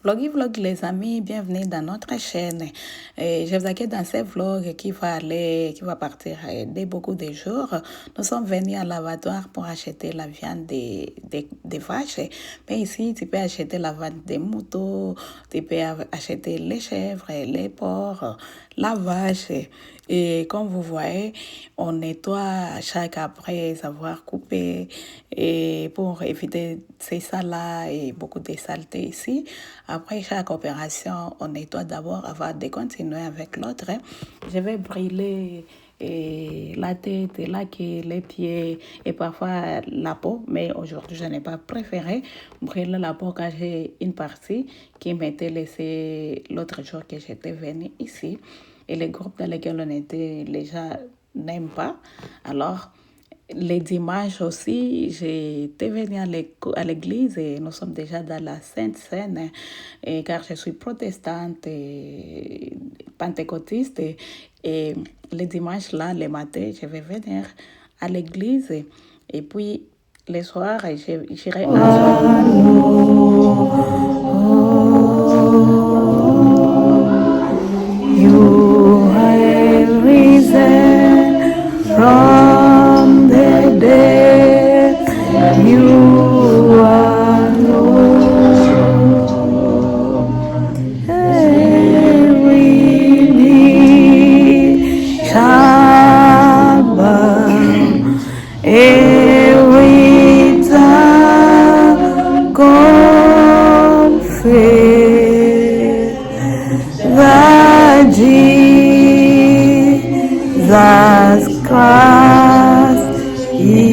Vlog les amis, bienvenue dans notre chaîne. Je vous accueille dans ce vlog qui va partir de beaucoup de jours. Nous sommes venus à l'abattoir pour acheter la viande des vaches. Mais ici, tu peux acheter la viande des moutons, tu peux acheter les chèvres, les porcs, la vache. Et comme vous voyez, on nettoie chaque après avoir coupé et pour éviter ces salades et beaucoup de saleté ici. Après chaque opération, on nettoie d'abord avant de continuer avec l'autre. Je vais brûler la tête, la queue, les pieds et parfois la peau. Mais aujourd'hui, je n'ai pas préféré brûler la peau car j'ai une partie qui m'était laissée l'autre jour que j'étais venue ici. Et les groupes dans lesquels on était, les gens n'aiment pas. Alors, les dimanches aussi, j'étais venue à l'église et nous sommes déjà dans la Sainte Seine car je suis protestante et pentecôtiste et les dimanches là, les matins, je vais venir à l'église et puis les soirs, j'irai à You have risen from the dead. You are Lord. Every knee shall bow. Every tongue confess that Jesus Christ is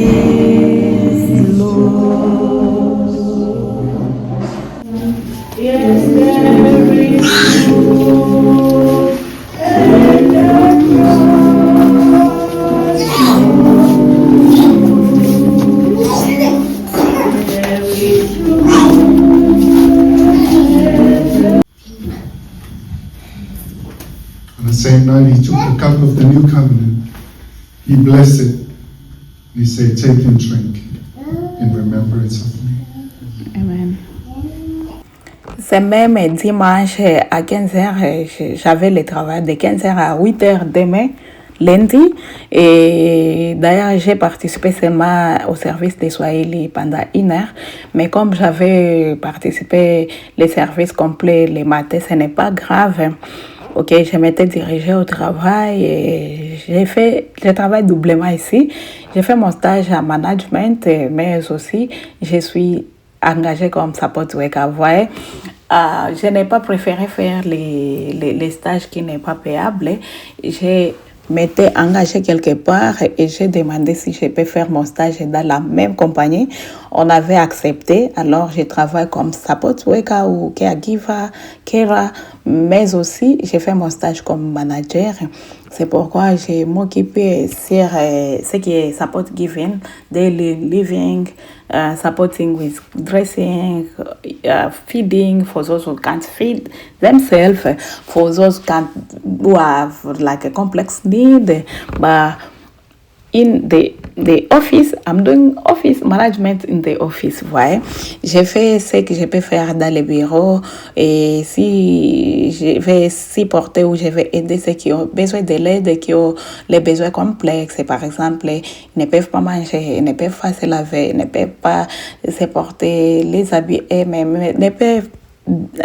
Lord. Yes, there is Lord, and the cross. There is On the same night, he took the cup of the new covenant. He blessed it. He said, take and drink in remembrance of me. Amen. Ce même dimanche à 15h, j'avais le travail de 15h à 8h demain, lundi. Et d'ailleurs, j'ai participé seulement au service des Swahili pendant 1 heure. Mais comme j'avais participé le service complet le matin, ce n'est pas grave. Ok, je m'étais dirigée au travail et je travaille doublement ici. J'ai fait mon stage en management, mais aussi je suis engagée comme support worker. Vous voyez, je n'ai pas préféré faire les stages qui n'est pas payables. J'ai m'étais engagée quelque part et j'ai demandé si je peux faire mon stage dans la même compagnie. On avait accepté, alors je travaille comme support worker ou caregiver, carer, mais aussi j'ai fait mon stage comme manager. C'est pourquoi j'ai m'occupé sur ce qui est support giving, daily living, supporting with dressing, feeding for those who can't feed themselves, for those who have like a complex need. But in the office, I'm doing office management in the office. Ouais. J'ai fait ce que je peux faire dans le bureau et si je vais supporter ou je vais aider ceux qui ont besoin de l'aide, qui ont les besoins complexes. Par exemple, ils ne peuvent pas manger, ils ne peuvent pas se laver, ils ne peuvent pas se porter les habits eux-mêmes, ne peuvent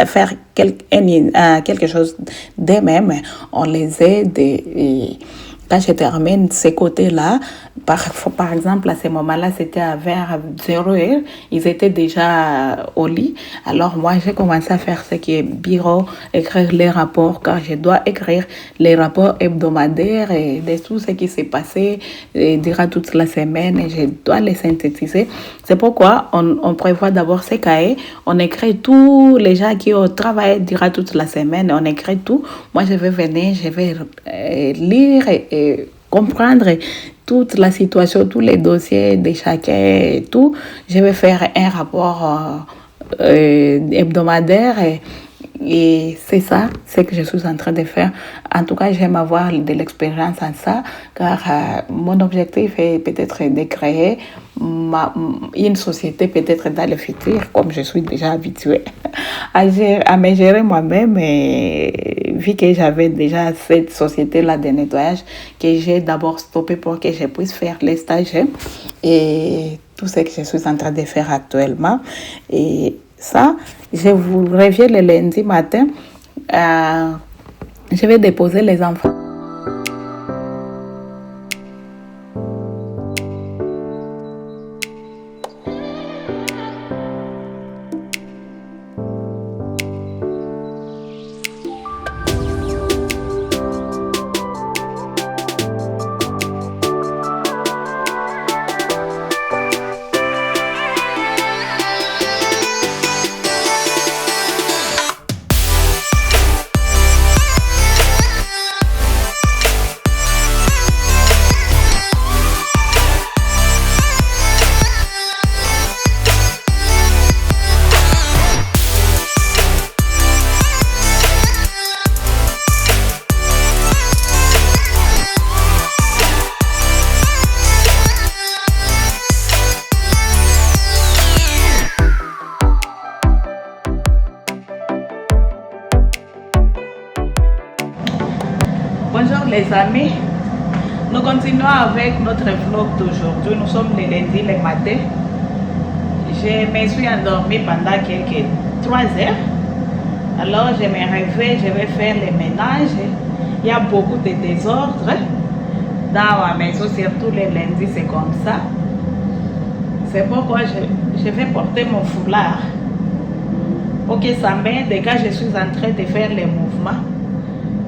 faire quelque chose d'eux-mêmes. On les aide et quand je termine ces côtés-là, par exemple, à ce moment-là, c'était vers 0h, ils étaient déjà au lit. Alors moi, j'ai commencé à faire ce qui est bureau, écrire les rapports, car je dois écrire les rapports hebdomadaires et de tout ce qui s'est passé durant toute la semaine et je dois les synthétiser. C'est pourquoi on prévoit d'abord ces cahiers, on écrit tous les gens qui ont travaillé durant toute la semaine, on écrit tout. Moi, je vais venir, je vais lire et comprendre toute la situation, tous les dossiers de chacun et tout. Je vais faire un rapport hebdomadaire Et c'est ça, ce que je suis en train de faire. En tout cas, j'aime avoir de l'expérience en ça, car mon objectif est peut-être de créer une société peut-être dans le futur, comme je suis déjà habituée à me gérer moi-même. Et vu que j'avais déjà cette société-là de nettoyage, que j'ai d'abord stoppé pour que je puisse faire les stages et tout ce que je suis en train de faire actuellement. Et ça, je vous reviens le lundi matin. Je vais déposer les enfants. Bonjour les amis, nous continuons avec notre vlog d'aujourd'hui. Nous sommes le lundi le matin. Je me suis endormie pendant quelques 3 heures. Alors je me réveille, je vais faire le ménage. Il y a beaucoup de désordre dans ma maison, surtout les lundis, c'est comme ça. C'est pourquoi je vais porter mon foulard pour que ça m'aide quand je suis en train de faire les mouvements.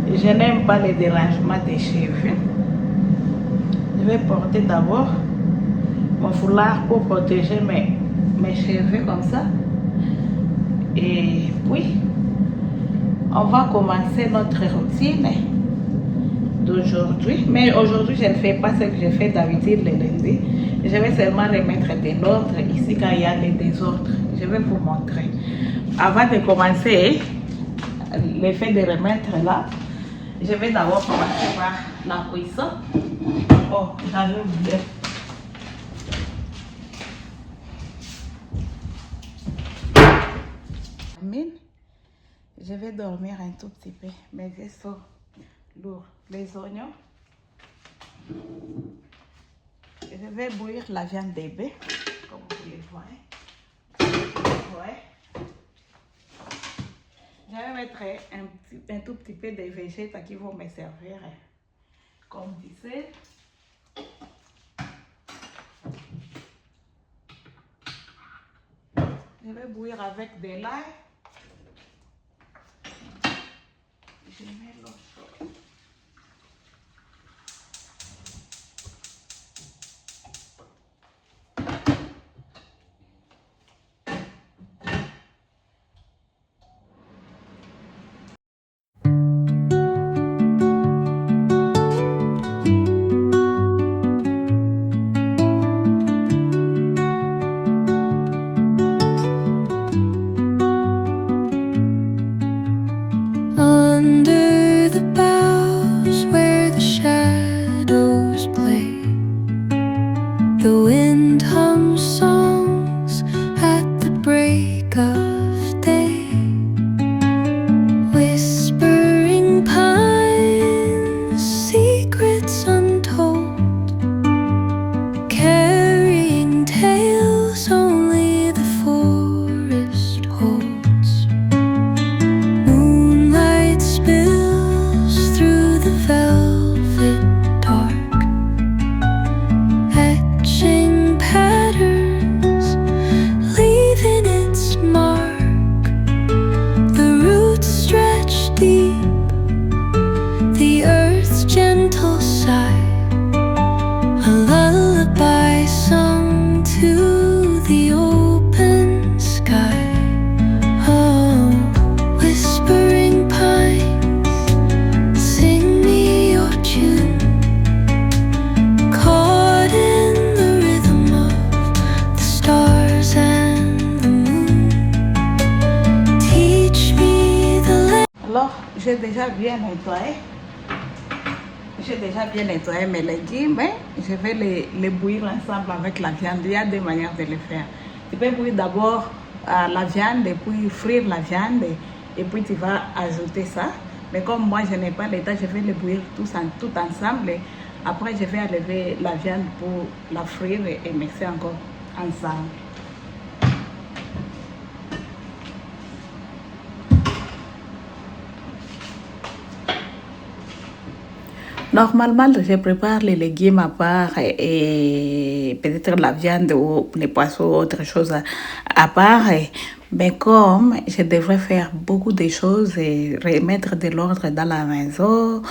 Je n'aime pas les dérangements des cheveux. Je vais porter d'abord mon foulard pour protéger mes cheveux comme ça. Et puis, on va commencer notre routine d'aujourd'hui. Mais aujourd'hui, je ne fais pas ce que je fais d'habitude le lundi. Je vais seulement remettre de l'ordre ici quand il y a des désordres. Je vais vous montrer. Avant de commencer, le fait de remettre là, je vais d'abord commencer par la cuisson. Oh, j'avais oublié. Je vais dormir un tout petit peu, mais je sors lourd. Les oignons. Je vais bouillir la viande bébé, comme vous le voyez. Ouais. Je vais mettre un tout petit peu de végétaux qui vont me servir comme dessert. Je vais bouillir avec de l'ail. Je mets l'eau chaude. Under the bough j'ai déjà bien nettoyé. J'ai déjà bien nettoyé mes légumes, mais je vais les bouillir ensemble avec la viande. Il y a deux manières de le faire. Tu peux bouillir d'abord la viande et puis frire la viande et puis tu vas ajouter ça. Mais comme moi je n'ai pas le temps, je vais les bouillir tout ensemble. Et après je vais enlever la viande pour la frire et mixer encore ensemble. Normalement, je prépare les légumes à part et peut-être la viande ou les poissons ou autre chose à part. Mais comme je devrais faire beaucoup de choses et remettre de l'ordre dans la maison,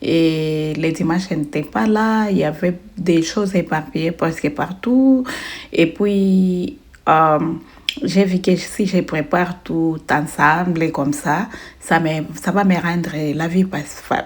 et les dimanches n'étaient pas là, il y avait des choses éparpillées presque partout. Et puis, j'ai vu que si je prépare tout ensemble et comme ça va me rendre la vie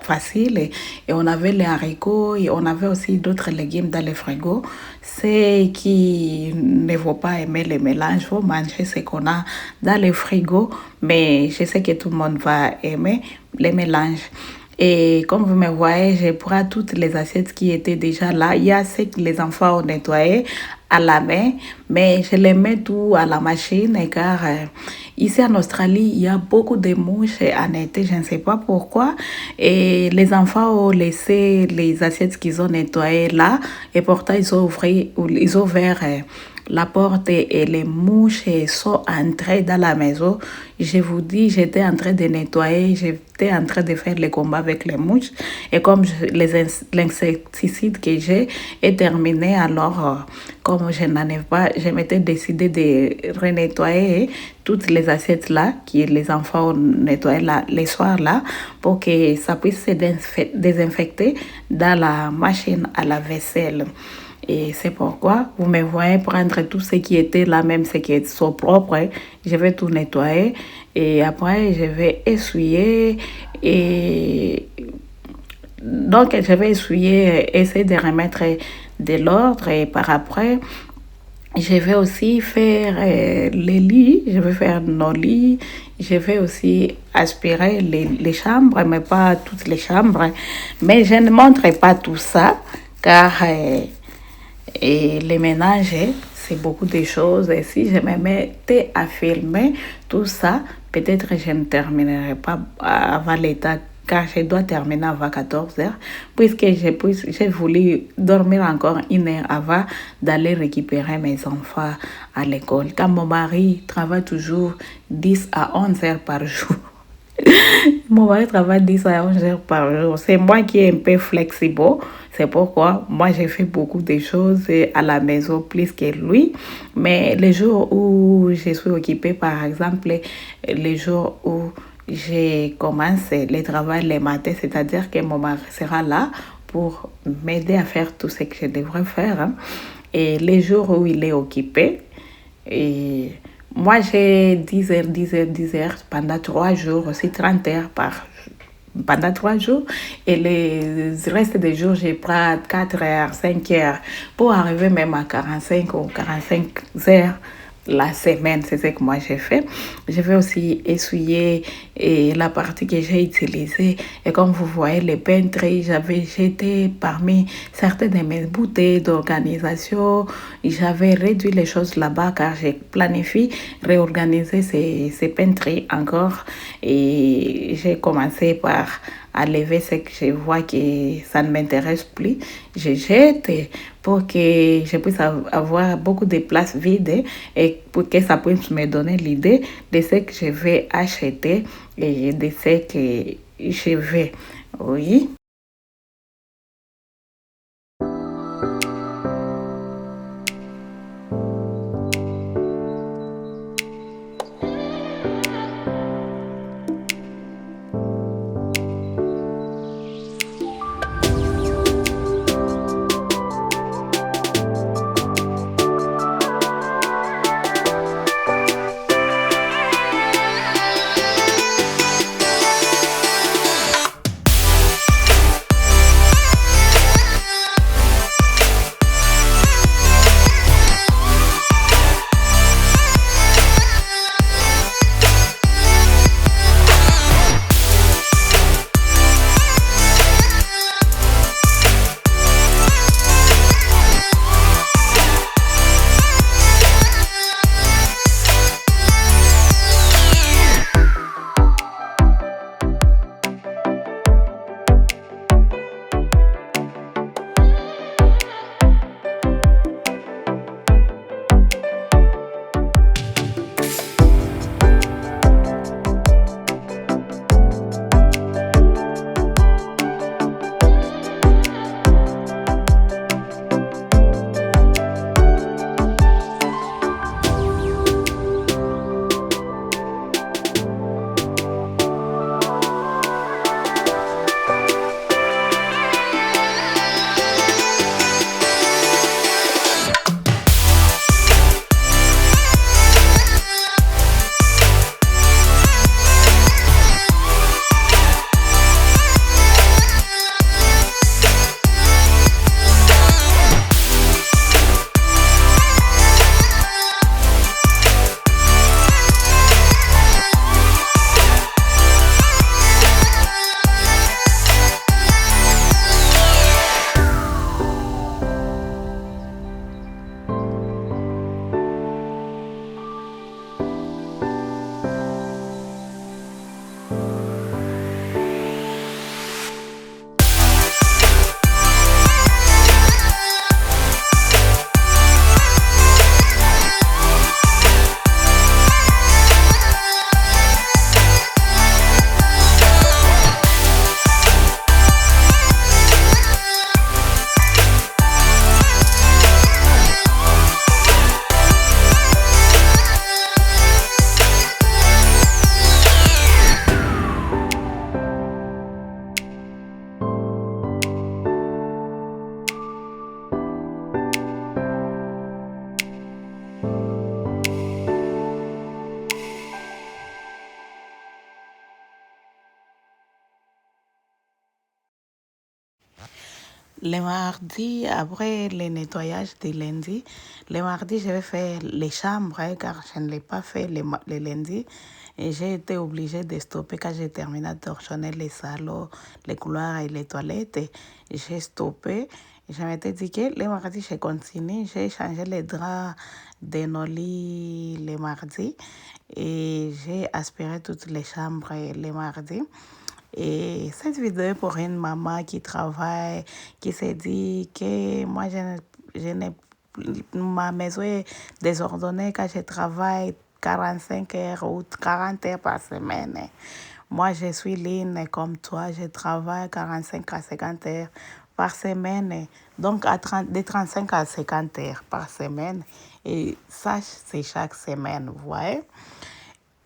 facile. Et on avait les haricots et on avait aussi d'autres légumes dans le frigo. Ceux qui ne vont pas aimer les mélanges vont manger ce qu'on a dans le frigo. Mais je sais que tout le monde va aimer les mélanges. Et comme vous me voyez, je prends toutes les assiettes qui étaient déjà là. Il y a ce que les enfants ont nettoyé à la main, mais je les mets tout à la machine car ici en Australie, il y a beaucoup de mouches en été, je ne sais pas pourquoi. Et les enfants ont laissé les assiettes qu'ils ont nettoyées là et pourtant ils ont ouvert la porte et les mouches sont entrées dans la maison. Je vous dis, j'étais en train de nettoyer, j'étais en train de faire le combat avec les mouches. Et comme l'insecticide que j'ai est terminé, alors comme je n'en ai pas, je m'étais décidé de renettoyer toutes les assiettes là, que les enfants ont nettoyées là, les soirs là, pour que ça puisse se désinfecter dans la machine à la vaisselle. Et c'est pourquoi vous me voyez prendre tout ce qui était là, même ce qui est sont propres. Je vais tout nettoyer et après je vais essuyer. Et donc je vais essuyer, essayer de remettre de l'ordre et par après je vais aussi faire les lits, je vais faire nos lits, je vais aussi aspirer les chambres, mais pas toutes les chambres. Mais je ne montrerai pas tout ça car et les ménages, c'est beaucoup de choses. Et si je me mettais à filmer tout ça, peut-être que je ne terminerai pas avant l'état, car je dois terminer avant 14 heures, puisque j'ai voulu dormir encore une heure avant d'aller récupérer mes enfants à l'école. Car mon mari travaille toujours 10 à 11 heures par jour. Mon mari travaille 10 à 11 heures par jour. C'est moi qui est un peu flexible. C'est pourquoi moi j'ai fait beaucoup de choses à la maison plus que lui. Mais les jours où je suis occupée, par exemple, les jours où je commence le travail le matin, c'est-à-dire que mon mari sera là pour m'aider à faire tout ce que je devrais faire. Hein. Et les jours où il est occupé, et moi j'ai 10 heures, 10 heures, 10 heures pendant 3 jours, aussi 30 heures pendant 3 jours. Et le reste des jours, je prends 4 heures, 5 heures pour arriver même à 45 ou 45 heures la semaine. C'est ce que moi j'ai fait. Je vais aussi essuyer la partie que j'ai utilisée. Et comme vous voyez, les peintres, j'avais jeté parmi certaines de mes bouteilles d'organisation. J'avais réduit les choses là-bas car j'ai planifié réorganiser ces peintres encore. Et j'ai commencé par enlever ce que je vois que ça ne m'intéresse plus. Je jette pour que je puisse avoir beaucoup de place vide et pour que ça puisse me donner l'idée de ce que je vais acheter et de ce que je vais. Oui. Le mardi, après le nettoyage de lundi, le mardi, je vais faire les chambres car je ne l'ai pas fait le lundi. Et j'ai été obligée de stopper quand j'ai terminé de torchonner les salons, les couloirs et les toilettes. J'ai stoppé. Je m'étais dit que le mardi, je continue. J'ai changé les draps de nos lits le mardi. Et j'ai aspiré toutes les chambres le mardi. Et cette vidéo est pour une maman qui travaille, qui s'est dit que moi, ma maison est désordonnée quand je travaille 45 heures ou 40 heures par semaine. Moi, je suis ligne comme toi, je travaille 45 à 50 heures par semaine. Donc, de 35 à 50 heures par semaine. Et ça, c'est chaque semaine, vous voyez.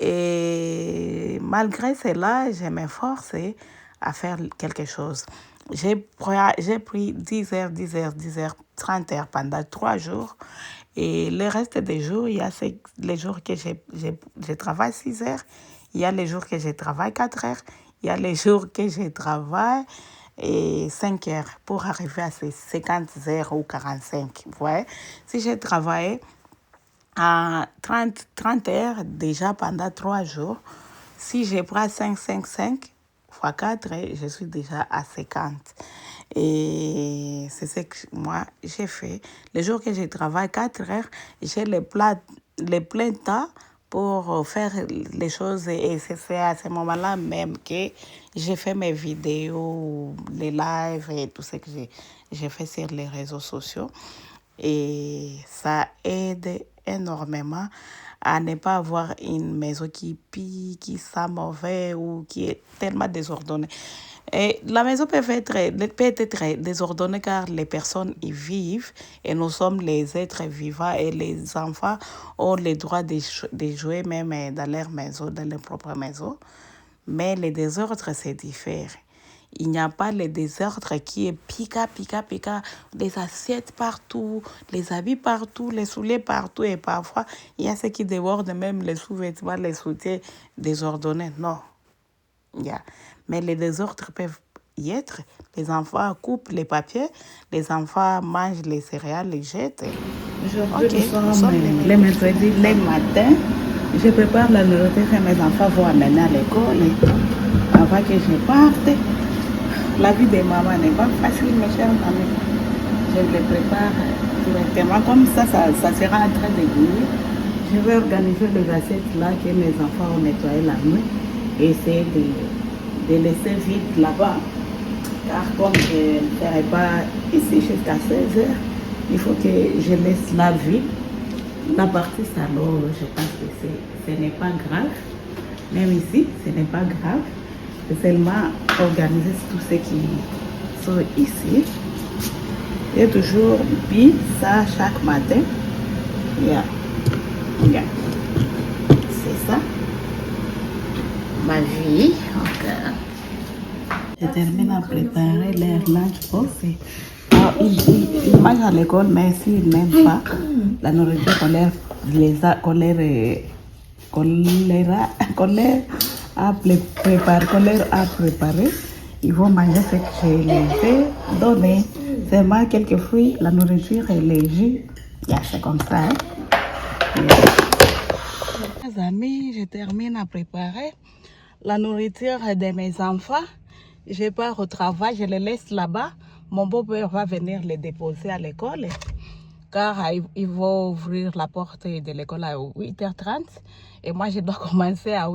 Et malgré cela, je m'efforce à faire quelque chose. J'ai pris 10 heures, 10 heures, 10 heures, 30 heures pendant 3 jours. Et le reste des jours, il y a les jours que je travaille 6 heures, il y a les jours que je travaille 4 heures, il y a les jours que je travaille 5 heures pour arriver à ces 50 heures ou 45. Vous voyez, si j'ai travaillé à 30 heures déjà pendant 3 jours. Si je prends 5 fois 4, je suis déjà à 50. Et c'est ce que moi j'ai fait. Les jours que je travaille 4 heures, j'ai le plein temps pour faire les choses. Et c'est à ce moment-là même que j'ai fait mes vidéos, les lives et tout ce que j'ai fait sur les réseaux sociaux. Et ça aide énormément à ne pas avoir une maison qui pille, qui sent mauvais ou qui est tellement désordonnée. Et la maison peut être désordonnée car les personnes y vivent et nous sommes les êtres vivants et les enfants ont le droit de jouer même dans leur maison, dans leur propre maison. Mais les désordres, c'est différent. Il n'y a pas le désordre qui est pica, des assiettes partout, les habits partout, les souliers partout. Et parfois, il y a ceux qui débordent même les sous-vêtements, les soutiens désordonnés. Non. Yeah. Mais les désordres peuvent y être. Les enfants coupent les papiers, les enfants mangent les céréales, les jettent. Aujourd'hui, nous sommes les mercredis, les matins. Je prépare la nourriture que mes enfants vont amener à l'école. Avant que je parte, la vie de maman n'est pas facile, mes chers amis. Je les prépare directement. Comme ça sera en train de bouillir. Je vais organiser les assiettes là que mes enfants ont nettoyé la nuit et essayer de laisser vite là-bas. Car comme je ne ferai pas ici jusqu'à 16 heures, il faut que je laisse la vide. La partie salon, je pense que ce n'est pas grave. Même ici, ce n'est pas grave. C'est seulement organiser tous ceux qui sont ici. J'ai toujours mis ça chaque matin. Yeah. C'est ça. Ma vie. Je termine à préparer leur lunch box. Ils mangent à l'école, mais s'ils n'aiment pas la nourriture qu'on leur a préparé, ils vont manger ce que je les ai donné. Seulement quelques fruits, la nourriture et les jus. C'est comme ça. Mes amis, je termine à préparer la nourriture de mes enfants. Je pars au travail, je les laisse là-bas. Mon beau-père va venir les déposer à l'école car il va ouvrir la porte de l'école à 8h30 et moi je dois commencer à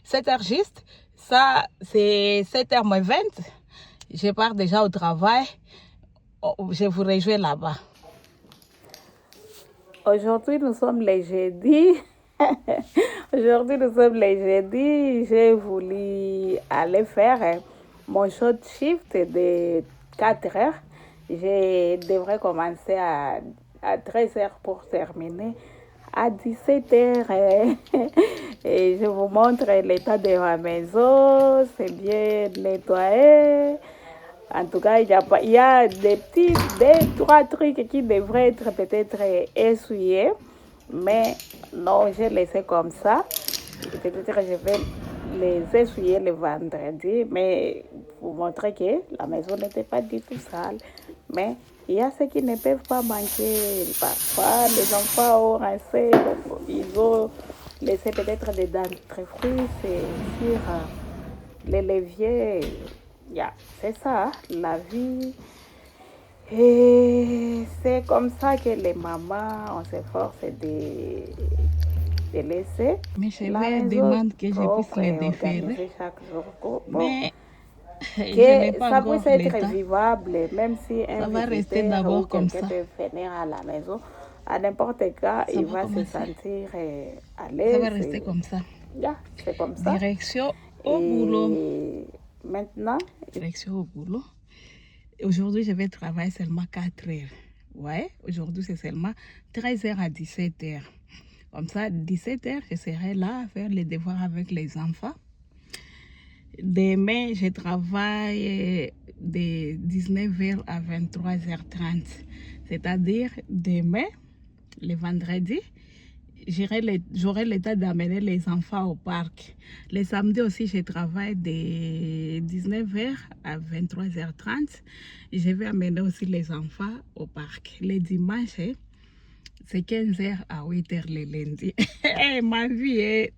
7h juste. Ça, c'est 7h20. Je pars déjà au travail. Je vous rejoins là-bas. Aujourd'hui, nous sommes les jeudis. J'ai voulu aller faire mon short shift de 4 heures. Je devrais commencer à 13 heures pour terminer à 17 heures. Et je vous montre l'état de ma maison. C'est bien nettoyé. En tout cas, il y a des 3 trucs qui devraient être peut-être essuyés. Mais non, j'ai laissé comme ça. Peut-être que je vais les essuyer le vendredi, mais pour montrer que la maison n'était pas du tout sale. Mais il y a ceux qui ne peuvent pas manquer. Parfois, les enfants ont rincé, ils ont laissé peut-être des dentifrices sur les leviers. C'est ça, la vie. Et c'est comme ça que les mamans, on s'efforce de laisser Mes cheveux la maison demandent que je puisse propre les et déférer. organisée chaque jour. Bon, Mais je n'ai que pas ça encore puisse être l'état. vivable, même si Ça un va rester visiteur d'abord ou comme quelqu'un ça. peut venir à la maison, à n'importe quel cas, Ça il va va se commencer. sentir à Ça l'aise. va rester comme ça. C'est comme ça. Direction au boulot. Et maintenant, Direction au boulot. Aujourd'hui, je vais travailler seulement 4 heures. Ouais, aujourd'hui, c'est seulement 13h à 17h. Comme ça, 17h, je serai là à faire les devoirs avec les enfants. Demain, je travaille de 19h à 23h30. C'est-à-dire, demain, le vendredi, j'aurai le temps d'amener les enfants au parc. Le samedi aussi, je travaille de 19h à 23h30. Je vais amener aussi les enfants au parc. Le dimanche, c'est 15h à 8h le lundi. Ma vie est